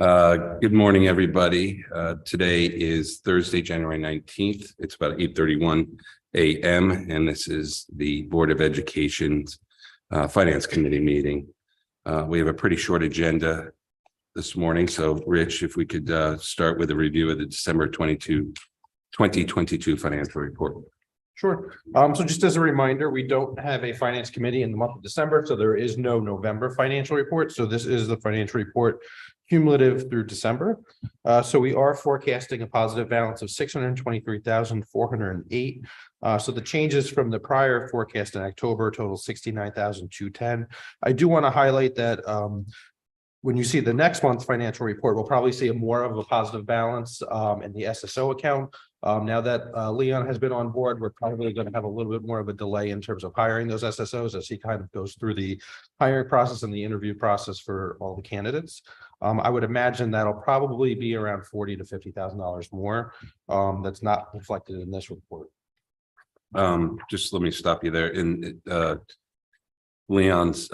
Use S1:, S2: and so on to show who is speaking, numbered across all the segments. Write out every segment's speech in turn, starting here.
S1: Good morning, everybody. Today is Thursday, January 19th. It's about 8:31 a.m. and this is the Board of Education's Finance Committee meeting. We have a pretty short agenda this morning. So Rich, if we could start with a review of the December 2022 financial report.
S2: Sure. So just as a reminder, we don't have a finance committee in the month of December, so there is no November financial report. So this is the financial report cumulative through December. So we are forecasting a positive balance of $623,408. So the changes from the prior forecast in October total $69,210. I do want to highlight that when you see the next month's financial report, we'll probably see more of a positive balance in the SSO account. Now that Leon has been on board, we're probably going to have a little bit more of a delay in terms of hiring those SSOs as he kind of goes through the hiring process and the interview process for all the candidates. I would imagine that'll probably be around $40,000 to $50,000 more. That's not reflected in this report.
S1: Just let me stop you there. In Leon's,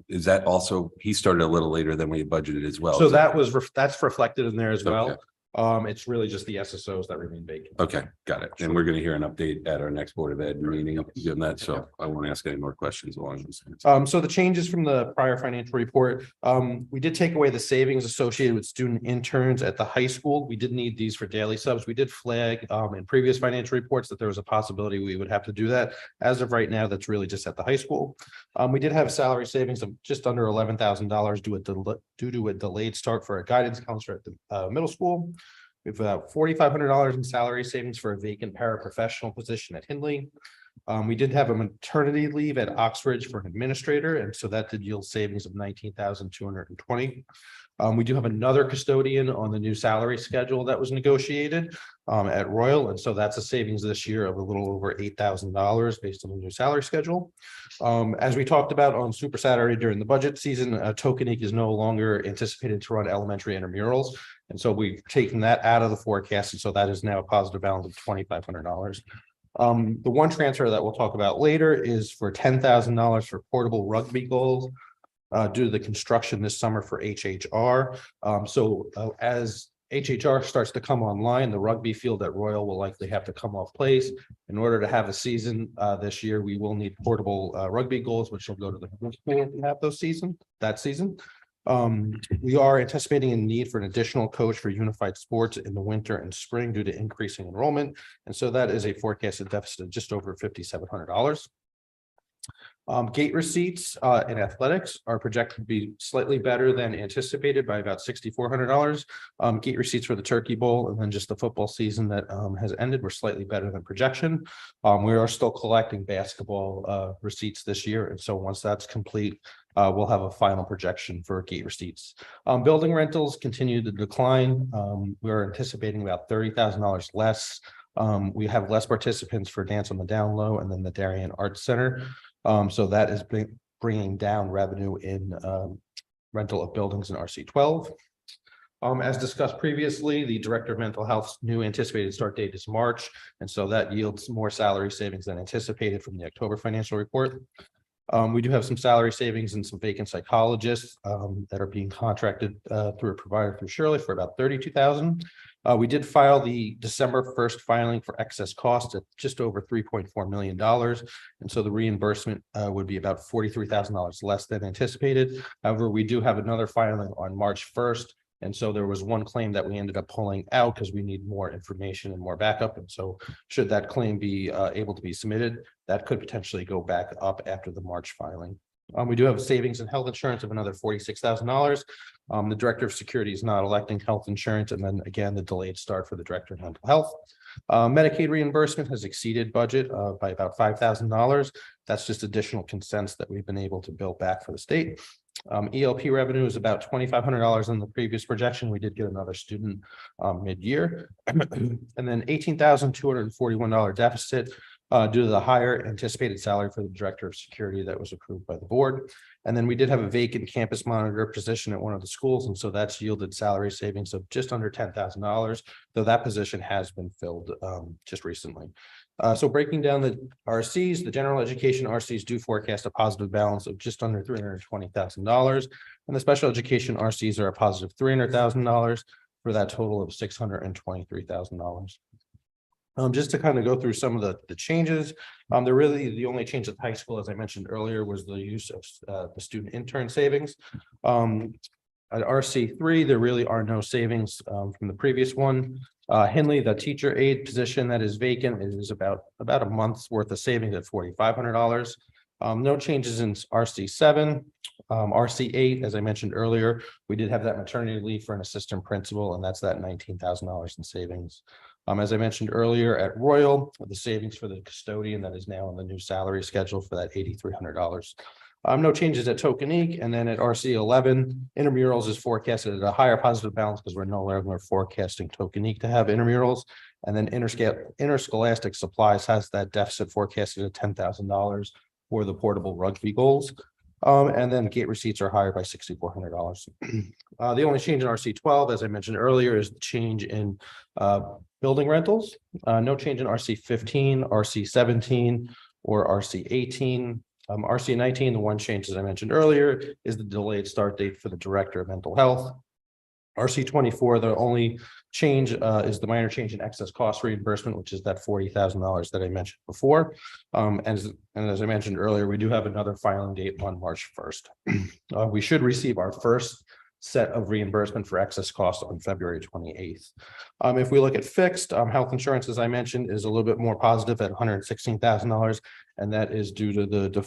S1: is that also, he started a little later than we budgeted as well?
S2: So that's reflected in there as well.
S1: Okay.
S2: It's really just the SSOs that remain vacant.
S1: Okay, got it. And we're going to hear an update at our next Board of Ed meeting on that. So I won't ask any more questions along those lines.
S2: So the changes from the prior financial report, we did take away the savings associated with student interns at the high school. We did need these for daily subs. We did flag in previous financial reports that there was a possibility we would have to do that. As of right now, that's really just at the high school. We did have salary savings of just under $11,000 due to a delayed start for a guidance counselor at the middle school. We have about $4,500 in salary savings for a vacant paraprofessional position at Hindley. We did have a maternity leave at Oxbridge for an administrator, and so that did yield savings of $19,220. We do have another custodian on the new salary schedule that was negotiated at Royal, and so that's a savings this year of a little over $8,000 based on the new salary schedule. As we talked about on Super Saturday during the budget season, Tokenique is no longer anticipated to run elementary intramurals, and so we've taken that out of the forecast, and so that is now a positive balance of $2,500. The one transfer that we'll talk about later is for $10,000 for portable rugby goals due to the construction this summer for HHR. As HHR starts to come online, the rugby field at Royal will likely have to come off place. In order to have a season this year, we will need portable rugby goals, which will go to the school to have that season. We are anticipating a need for an additional coach for unified sports in the winter and spring due to increasing enrollment. And so that is a forecasted deficit of just over $5,700. Gate receipts in athletics are projected to be slightly better than anticipated by about $6,400. Gate receipts for the Turkey Bowl and then just the football season that has ended were slightly better than projection. We are still collecting basketball receipts this year, and so once that's complete, we'll have a final projection for gate receipts. Building rentals continue to decline. We're anticipating about $30,000 less. We have less participants for Dance on the Down Low and then the Darien Arts Center. So that is bringing down revenue in rental of buildings in RC12. As discussed previously, the Director of Mental Health's new anticipated start date is March, and so that yields more salary savings than anticipated from the October financial report. We do have some salary savings and some vacant psychologists that are being contracted through a provider through Shirley for about $32,000. We did file the December 1st filing for excess costs at just over $3.4 million. And so the reimbursement would be about $43,000 less than anticipated. However, we do have another filing on March 1st. And so there was one claim that we ended up pulling out because we need more information and more backup. And so should that claim be able to be submitted, that could potentially go back up after the March filing. We do have savings in health insurance of another $46,000. The Director of Security is not electing health insurance. And then again, the delayed start for the Director of Mental Health. Medicaid reimbursement has exceeded budget by about $5,000. That's just additional consents that we've been able to bill back for the state. ELP revenue is about $2,500 in the previous projection. We did get another student mid-year. And then $18,241 deficit due to the higher anticipated salary for the Director of Security that was approved by the board. And then we did have a vacant campus monitor position at one of the schools, and so that's yielded salary savings of just under $10,000, though that position has been filled just recently. So breaking down the RCs, the general education RCs do forecast a positive balance of just under $320,000. And the special education RCs are a positive $300,000 for that total of $623,000. Just to kind of go through some of the changes, they're really the only change at the high school, as I mentioned earlier, was the use of the student intern savings. At RC3, there really are no savings from the previous one. Henley, the teacher aide position that is vacant, is about a month's worth of savings at $4,500. No changes in RC7. RC8, as I mentioned earlier, we did have that maternity leave for an assistant principal, and that's that $19,000 in savings. As I mentioned earlier, at Royal, the savings for the custodian that is now on the new salary schedule for that $8,300. No changes at Tokenique, and then at RC11, intramurals is forecasted at a higher positive balance because we're no longer forecasting Tokenique to have intramurals. And then interscholastic supplies has that deficit forecasted at $10,000 for the portable rugby goals. And then gate receipts are higher by $6,400. The only change in RC12, as I mentioned earlier, is the change in building rentals. No change in RC15, RC17, or RC18. RC19, the one change, as I mentioned earlier, is the delayed start date for the director of mental health. RC24, the only change is the minor change in excess cost reimbursement, which is that $40,000 that I mentioned before. And as I mentioned earlier, we do have another filing date on March 1st. We should receive our first set of reimbursement for excess costs on February 28th. If we look at fixed, health insurance, as I mentioned, is a little bit more positive at $116,000, and that is due to the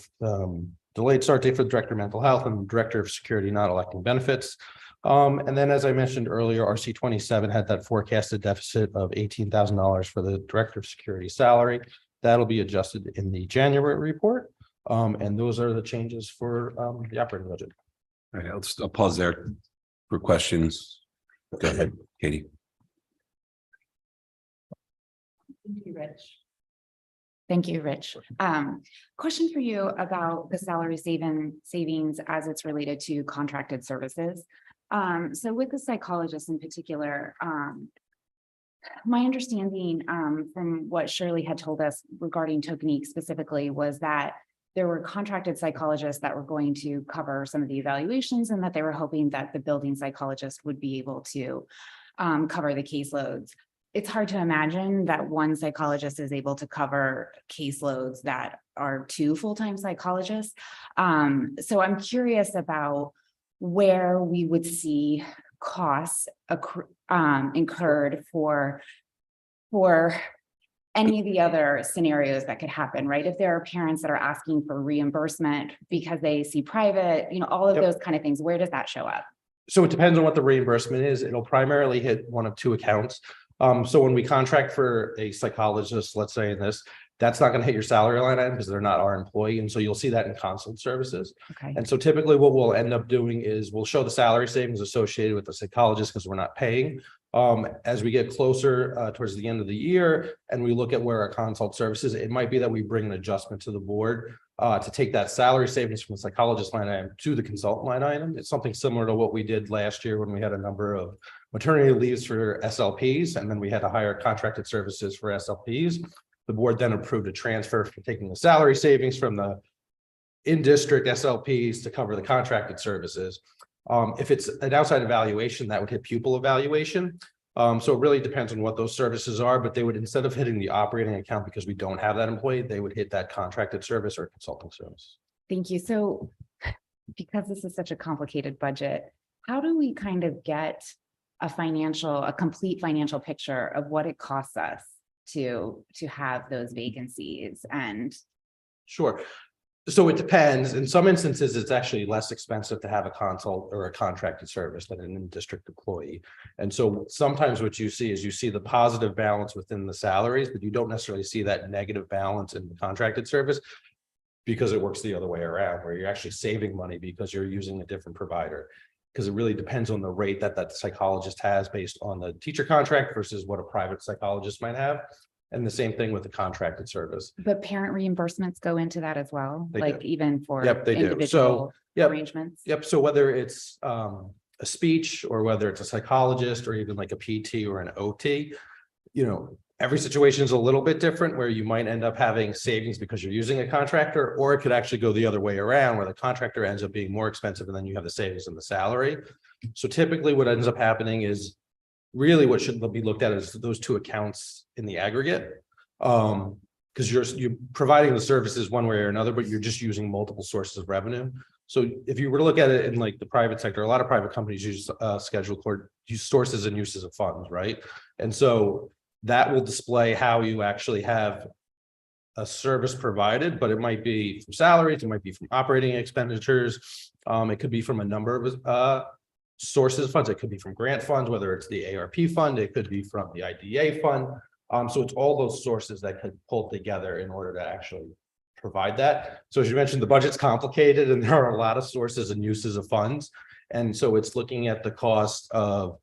S2: delayed start date for the director of mental health and the director of security not electing benefits. And then, as I mentioned earlier, RC27 had that forecasted deficit of $18,000 for the director of security salary. That'll be adjusted in the January report. And those are the changes for the operating budget.
S1: All right, I'll pause there for questions. Go ahead, Katie.
S3: Thank you, Rich. Thank you, Rich. Question for you about the salary savings as it's related to contracted services. So with the psychologists in particular, my understanding from what Shirley had told us regarding Tokenique specifically was that there were contracted psychologists that were going to cover some of the evaluations, and that they were hoping that the building psychologist would be able to cover the caseloads. It's hard to imagine that one psychologist is able to cover caseloads that are two full-time psychologists. So I'm curious about where we would see costs incurred for any of the other scenarios that could happen, right? If there are parents that are asking for reimbursement because they see private, all of those kind of things, where does that show up?
S2: So it depends on what the reimbursement is. It'll primarily hit one of two accounts. So when we contract for a psychologist, let's say in this, that's not going to hit your salary line item because they're not our employee. And so you'll see that in consult services.
S3: Okay.
S2: And so typically what we'll end up doing is we'll show the salary savings associated with the psychologist because we're not paying. As we get closer towards the end of the year and we look at where our consult services, it might be that we bring an adjustment to the board to take that salary savings from the psychologist line item to the consultant line item. It's something similar to what we did last year when we had a number of maternity leaves for SLPs, and then we had to hire contracted services for SLPs. The board then approved a transfer for taking the salary savings from the in-district SLPs to cover the contracted services. If it's an outside evaluation, that would hit pupil evaluation. So it really depends on what those services are, but they would, instead of hitting the operating account because we don't have that employee, they would hit that contracted service or consulting service.
S3: Thank you. So because this is such a complicated budget, how do we kind of get a complete financial picture of what it costs us to have those vacancies? And
S2: sure. So it depends. In some instances, it's actually less expensive to have a consult or a contracted service than an in-district employee. And so sometimes what you see is you see the positive balance within the salaries, but you don't necessarily see that negative balance in the contracted service because it works the other way around, where you're actually saving money because you're using a different provider. Because it really depends on the rate that psychologist has based on the teacher contract versus what a private psychologist might have. And the same thing with the contracted service.
S3: but parent reimbursements go into that as well,
S2: They
S3: like
S2: do.
S3: even for
S2: Yep, they do.
S3: individual
S2: Yep.
S3: arrangements.
S2: Yep. So whether it's a speech or whether it's a psychologist or even like a PT or an OT, Every situation is a little bit different where you might end up having savings because you're using a contractor, or it could actually go the other way around where the contractor ends up being more expensive and then you have the savings in the salary. So typically what ends up happening is really what should be looked at is those two accounts in the aggregate. Because you're providing the services one way or another, but you're just using multiple sources of revenue. So if you were to look at it in like the private sector, a lot of private companies use schedule court, use sources and uses of funds, right? And so that will display how you actually have a service provided, but it might be from salaries, it might be from operating expenditures. It could be from a number of sources of funds. It could be from grant funds, whether it's the ARP fund, it could be from the IDA fund. So it's all those sources that could pull together in order to actually provide that. So as you mentioned, the budget's complicated and there are a lot of sources and uses of funds. And so it's looking at the cost of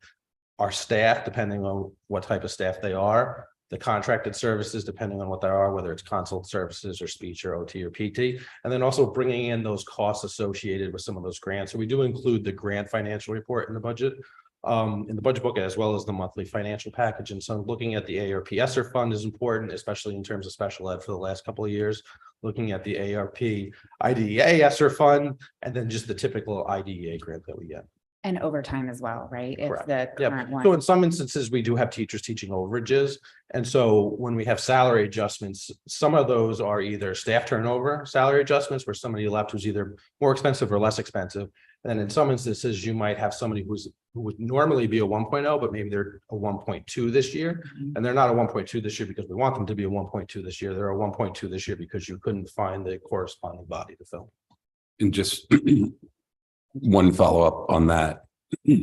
S2: our staff, depending on what type of staff they are, the contracted services, depending on what they are, whether it's consult services or speech or OT or PT, and then also bringing in those costs associated with some of those grants. So we do include the grant financial report in the budget book, as well as the monthly financial package. And so looking at the ARP ESSER fund is important, especially in terms of special ed for the last couple of years, looking at the ARP IDEA ESSER fund, and then just the typical IDEA grant that we get.
S3: And overtime as well, right? If
S2: Correct.
S3: the
S2: Yep.
S3: current
S2: So
S3: one,
S2: in some instances, we do have teachers teaching overages. And so when we have salary adjustments, some of those are either staff turnover salary adjustments where somebody left who's either more expensive or less expensive. And then in some instances, you might have somebody who would normally be a 1.0, but maybe they're a 1.2 this year. And they're not a 1.2 this year because we want them to be a 1.2 this year. They're a 1.2 this year because you couldn't find the corresponding body to fill.
S1: And just one follow-up on that.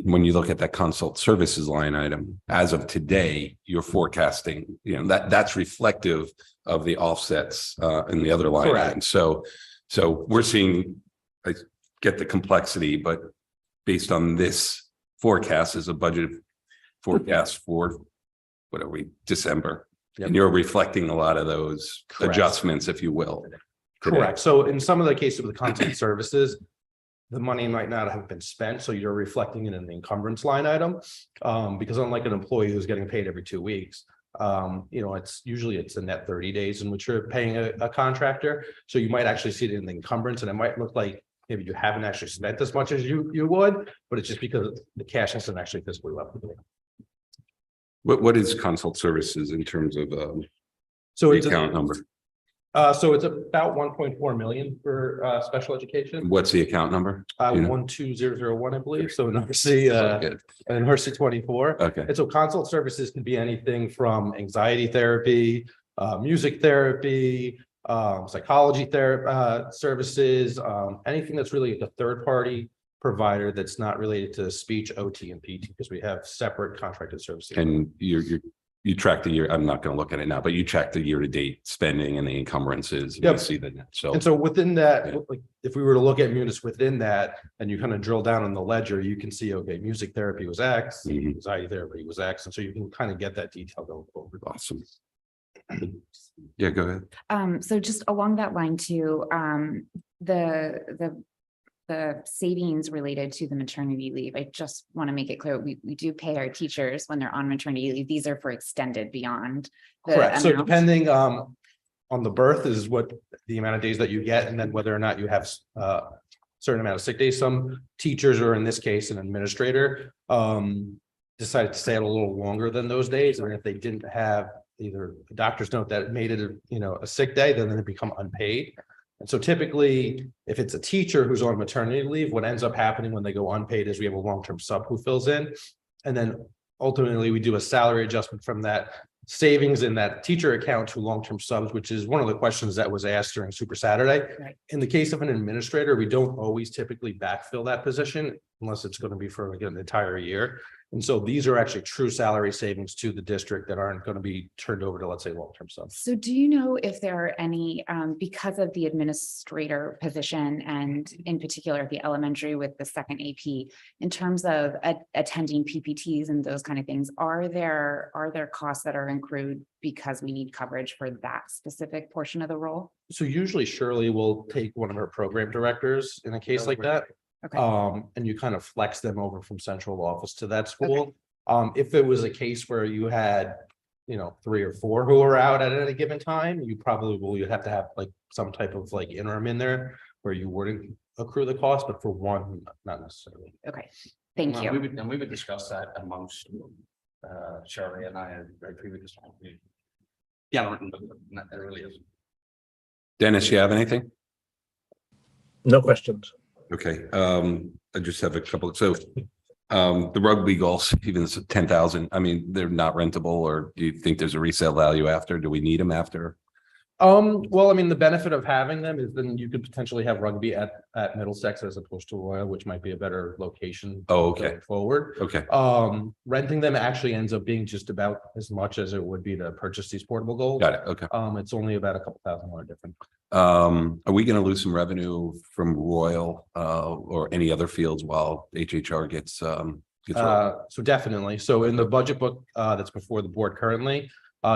S1: When you look at that consult services line item, as of today, you're forecasting, that's reflective of the offsets in the other line
S2: Correct.
S1: item. So we're seeing, I get the complexity, but based on this forecast as a budget forecast for, what are we, December?
S2: Yep.
S1: And you're reflecting a lot of those
S2: Correct.
S1: adjustments, if you will.
S2: Correct. So in some of the cases with the consult services, the money might not have been spent, so you're reflecting it in the encumbrance line item. Because unlike an employee who's getting paid every 2 weeks, it's usually a net 30 days in which you're paying a contractor. So you might actually see it in the encumbrance, and it might look like maybe you haven't actually spent as much as you would, but it's just because the cash hasn't actually physically left.
S1: What is consult services in terms of
S2: So
S1: the
S2: it's
S1: account number?
S2: So it's about 1.4 million for special education.
S1: What's the account number? You know?
S2: 12001, I believe. So in Hersey,
S1: Good.
S2: in Hersey 24.
S1: Okay.
S2: And so consult services can be anything from anxiety therapy, music therapy, psychology therapy services, anything that's really a third party provider that's not related to speech, OT, and PT, because we have separate contracted services.
S1: And you track the year, I'm not going to look at it now, but you track the year-to-date spending and the encumbrances. And
S2: Yep.
S1: you see the net. So
S2: And so within that,
S1: Yeah.
S2: like, if we were to look at Munis within that, and you kind of drill down in the ledger, you can see, okay, music therapy was X,
S1: Mhm.
S2: anxiety therapy was X, and so you can kind of get that detail going forward.
S1: awesome. Yeah, go ahead.
S3: so just along that line too, the savings related to the maternity leave, I just want to make it clear, we do pay our teachers when they're on maternity leave. These are for extended beyond the
S2: Correct. So
S3: amount.
S2: depending on the birth is what the amount of days that you get, and then whether or not you have certain amount of sick days. Some teachers, or in this case, an administrator, decided to stay out a little longer than those days. And if they didn't have either a doctor's note that made it, a sick day, then they become unpaid. And so typically, if it's a teacher who's on maternity leave, what ends up happening when they go unpaid is we have a long-term sub who fills in. And then ultimately we do a salary adjustment from that savings in that teacher account to long-term subs, which is one of the questions that was asked during Super Saturday.
S3: Right.
S2: In the case of an administrator, we don't always typically backfill that position unless it's going to be for an entire year. And so these are actually true salary savings to the district that aren't going to be turned over to, let's say, long-term subs.
S3: So do you know if there are any, because of the administrator position and in particular the elementary with the second AP, in terms of attending PPTs and those kind of things, are there costs that are accrued because we need coverage for that specific portion of the role?
S2: So usually Shirley will take one of her program directors in a case like that.
S3: Okay.
S2: And you kind of flex them over from central office to that school. If it was a case where you had 3 or 4 who are out at any given time, you probably will, you have to have like some type of like interim in there where you wouldn't accrue the cost, but for one, not necessarily.
S3: Okay, thank
S4: Well,
S3: you.
S4: we would discuss that amongst Shirley and I had very previous. Yeah, not that really is.
S1: Dennis, you have anything?
S5: No questions.
S1: Okay, I just have a couple. So the rugby goals, even 10,000, I mean, they're not rentable, or do you think there's a resale value after? Do we need them after?
S2: Well, I mean, the benefit of having them is then you could potentially have rugby at Middlesex as opposed to Royal, which might be a better location.
S1: Oh, okay.
S2: going forward.
S1: Okay,
S2: Renting them actually ends up being just about as much as it would be to purchase these portable goals.
S1: got it. Okay.
S2: It's only about a couple $1,000 difference.
S1: Are we going to lose some revenue from Royal or any other fields while HHR gets rolled?
S2: So definitely. So in the budget book that's before the board currently,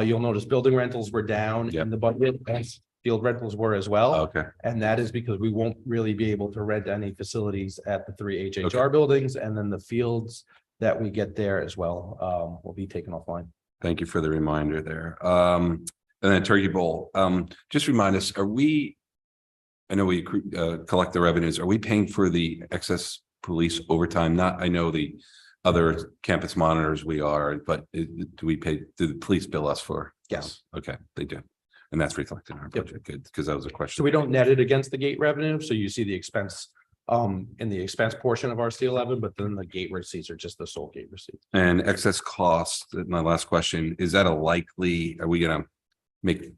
S2: you'll notice building rentals were down
S1: Yep.
S2: in the budget, as field rentals were as well.
S1: Okay,
S2: And that is because we won't really be able to rent any facilities at the 3 HHR buildings, and then the fields that we get there as well will be taken offline.
S1: thank you for the reminder there. And then Turkey Bowl, just remind us, are we, I know we collect the revenues, are we paying for the excess police overtime? Not, I know the other campus monitors we are, but do the police bill us for?
S2: Yes.
S1: Okay, they do. And that's reflected in our
S2: Yep.
S1: budget. Good, because that was a question.
S2: So we don't net it against the gate revenue, so you see the expense in the expense portion of our C11, but then the gate receipts are just the sole gate receipts.
S1: And excess cost, my last question, is that are we gonna make,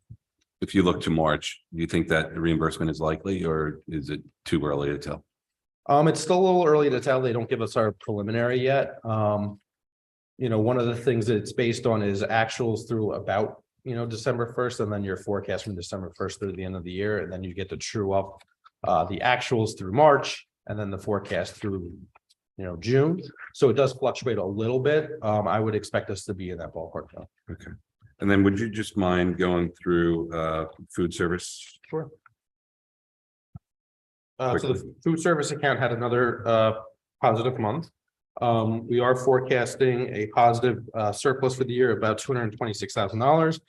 S1: if you look to March, do you think that reimbursement is likely, or is it too early to tell?
S2: It's still a little early to tell. They don't give us our preliminary yet. One of the things that it's based on is actuals through about, December 1st, and then your forecast from December 1st through the end of the year, and then you get to true up the actuals through March, and then the forecast through, June. So it does fluctuate a little bit. I would expect us to be in that ballpark now.
S1: Okay. And then would you just mind going through food service?
S2: Sure. So the food service account had another positive month. We are forecasting a positive surplus for the year, about $226,000.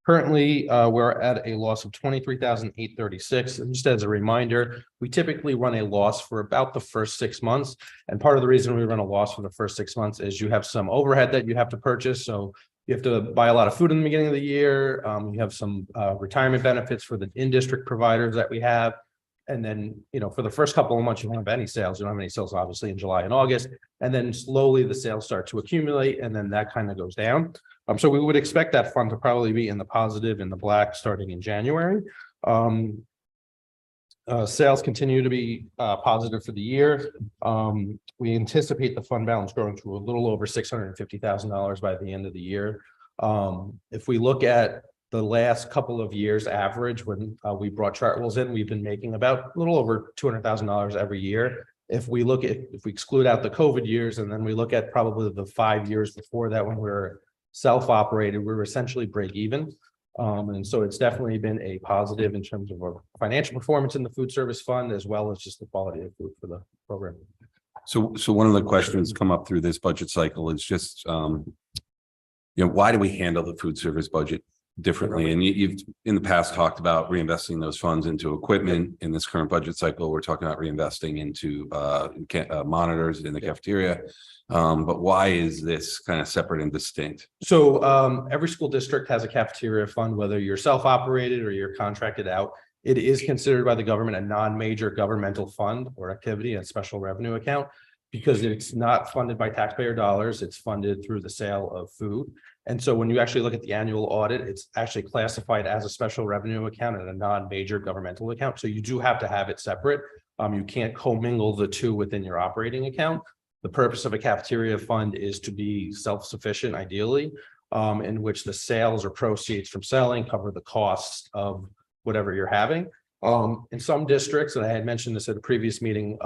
S2: Currently, we're at a loss of $23,836. And just as a reminder, we typically run a loss for about the first 6 months. And part of the reason we run a loss for the first 6 months is you have some overhead that you have to purchase. So you have to buy a lot of food in the beginning of the year. You have some retirement benefits for the in-district providers that we have. And then, for the first couple of months, you don't have any sales. You don't have any sales, obviously, in July and August. And then slowly the sales start to accumulate, and then that kind of goes down. So we would expect that fund to probably be in the positive, in the black, starting in January. Sales continue to be positive for the year. We anticipate the fund balance growing to a little over $650,000 by the end of the year. If we look at the last couple of years average, when we brought Chartwells in, we've been making about a little over $200,000 every year. If we exclude out the COVID years, and then we look at probably the 5 years before that, when we were self-operated, we were essentially break even. And so it's definitely been a positive in terms of our financial performance in the food service fund, as well as just the quality of food for the program.
S1: So one of the questions come up through this budget cycle is just, why do we handle the food service budget differently? And you've in the past talked about reinvesting those funds into equipment. In this current budget cycle, we're talking about reinvesting into monitors in the cafeteria. But why is this kind of separate and distinct?
S2: So every school district has a cafeteria fund, whether you're self-operated or you're contracted out. It is considered by the government a non-major governmental fund or activity, a special revenue account, because it's not funded by taxpayer dollars. It's funded through the sale of food. And so when you actually look at the annual audit, it's actually classified as a special revenue account and a non-major governmental account. So you do have to have it separate. You can't commingle the two within your operating account. The purpose of a cafeteria fund is to be self-sufficient, ideally, in which the sales or proceeds from selling cover the costs of whatever you're having. In some districts, and I had mentioned this at a previous meeting,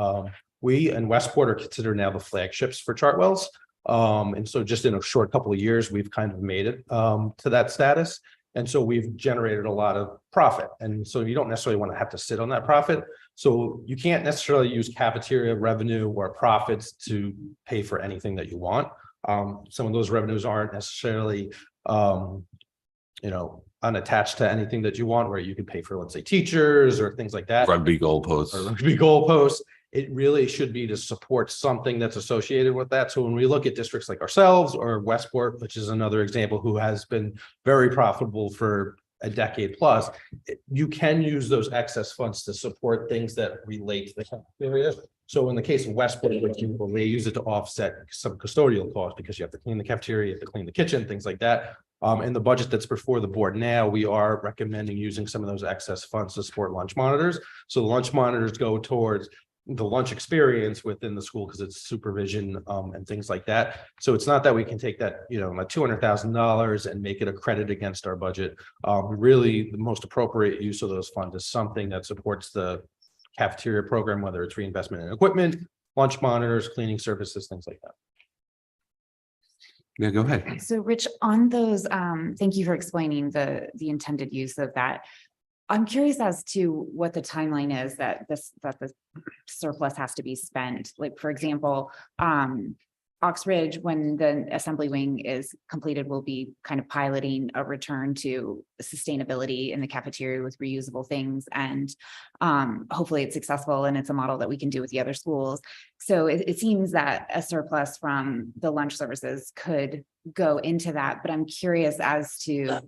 S2: we and Westport are considered now the flagships for Chartwells. And so just in a short couple of years, we've kind of made it to that status. And so we've generated a lot of profit. And so you don't necessarily want to have to sit on that profit. So you can't necessarily use cafeteria revenue or profits to pay for anything that you want. Some of those revenues aren't necessarily, unattached to anything that you want, where you could pay for, let's say, teachers or things like that.
S1: Rugby
S2: Or
S1: goalposts.
S2: rugby goalposts. It really should be to support something that's associated with that. So when we look at districts like ourselves or Westport, which is another example, who has been very profitable for a decade plus, you can use those excess funds to support things that relate to the cafeteria. So in the case of Westport, they use it to offset some custodial costs because you have to clean the cafeteria, you have to clean the kitchen, things like that. In the budget that's before the board now, we are recommending using some of those excess funds to support lunch monitors. So the lunch monitors go towards the lunch experience within the school because it's supervision and things like that. So it's not that we can take that, $200,000 and make it a credit against our budget. Really, the most appropriate use of those funds is something that supports the cafeteria program, whether it's reinvestment in equipment, lunch monitors, cleaning services, things like that.
S1: Yeah, go ahead.
S3: So Rich, on those, thank you for explaining the intended use of that. I'm curious as to what the timeline is that the surplus has to be spent. Like, for example, Oxbridge, when the assembly wing is completed, will be kind of piloting a return to sustainability in the cafeteria with reusable things. And hopefully it's successful and it's a model that we can do with the other schools. So it seems that a surplus from the lunch services could go into that, but I'm curious as to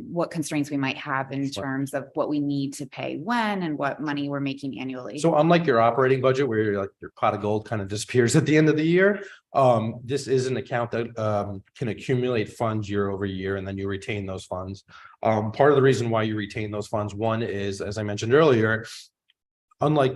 S3: what constraints we might have in terms of what we need to pay when and what money we're making annually.
S2: So unlike your operating budget, where you're like your pot of gold kind of disappears at the end of the year, this is an account that can accumulate funds year over year, and then you retain those funds. Part of the reason why you retain those funds, one is, as I mentioned earlier, unlike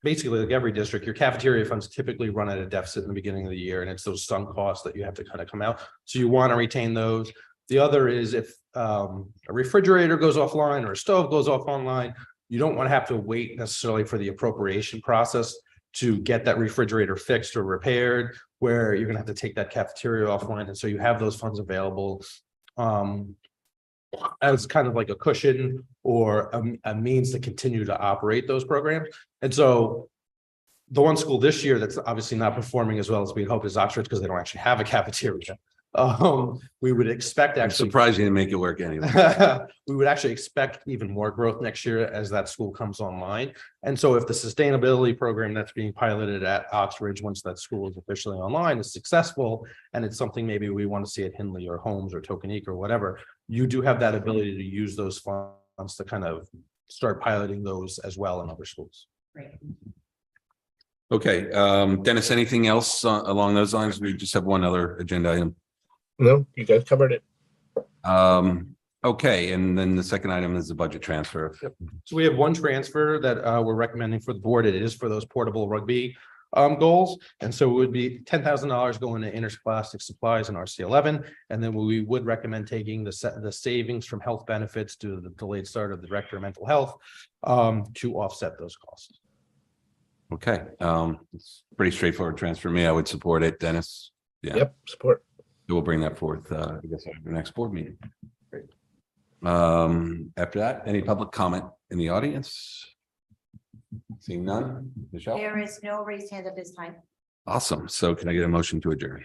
S2: basically like every district, your cafeteria funds typically run at a deficit in the beginning of the year, and it's those sunk costs that you have to kind of come out. So you want to retain those. The other is if a refrigerator goes offline or a stove goes off online, you don't want to have to wait necessarily for the appropriation process to get that refrigerator fixed or repaired, where you're going to have to take that cafeteria offline. And so you have those funds available as kind of like a cushion or a means to continue to operate those programs. And so the one school this year that's obviously not performing as well as we'd hope is Oxford, because they don't actually have a cafeteria. We would expect
S1: I'm
S2: actually
S1: surprised you didn't make it work anyway.
S2: we would actually expect even more growth next year as that school comes online. And so if the sustainability program that's being piloted at Oxbridge, once that school is officially online, is successful, and it's something maybe we want to see at Hindley or Holmes or Tokenique or whatever, you do have that ability to use those funds to kind of start piloting those as well in other schools.
S3: Great.
S1: Okay, Dennis, anything else along those lines? We just have one other agenda item.
S5: No, you guys covered it.
S1: Okay, and then the second item is the budget transfer.
S2: So we have one transfer that we're recommending for the board. It is for those portable rugby goals. And so it would be $10,000 going to interscholastic supplies and RC11. And then we would recommend taking the savings from health benefits due to the delayed start of the director of mental health to offset those costs.
S1: Okay, it's pretty straightforward transfer for me. I would support it. Dennis? Yeah.
S5: Yep, support.
S1: We'll bring that forth, I guess, at the next board meeting.
S2: Great.
S1: After that, any public comment in the audience? Seeing none, Michelle?
S6: There is no raised hand at this time.
S1: Awesome. So can I get a motion to adjourn?